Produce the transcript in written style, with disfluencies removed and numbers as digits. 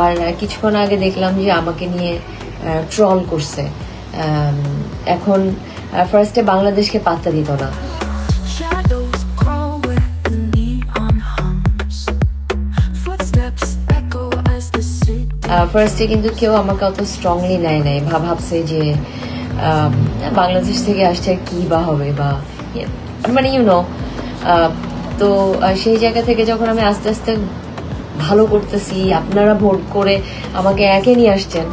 আর কিছুক্ষণ আগে দেখলাম যে আমাকে নিয়ে ট্রল করছে। এখন ফার্স্টে বাংলাদেশকে পাত্তা দিত না, ফার্স্টে কিন্তু কেউ আমাকে অত স্ট্রংলি নেয় নাই, ভাবছে যে বাংলাদেশ থেকে আসছে কি বা হবে, বা মানে তো সেই জায়গা থেকে যখন আমি আস্তে আস্তে ভালো করতেছি, আপনারা ভোট করে আমাকে একে নিয়ে আসছেন,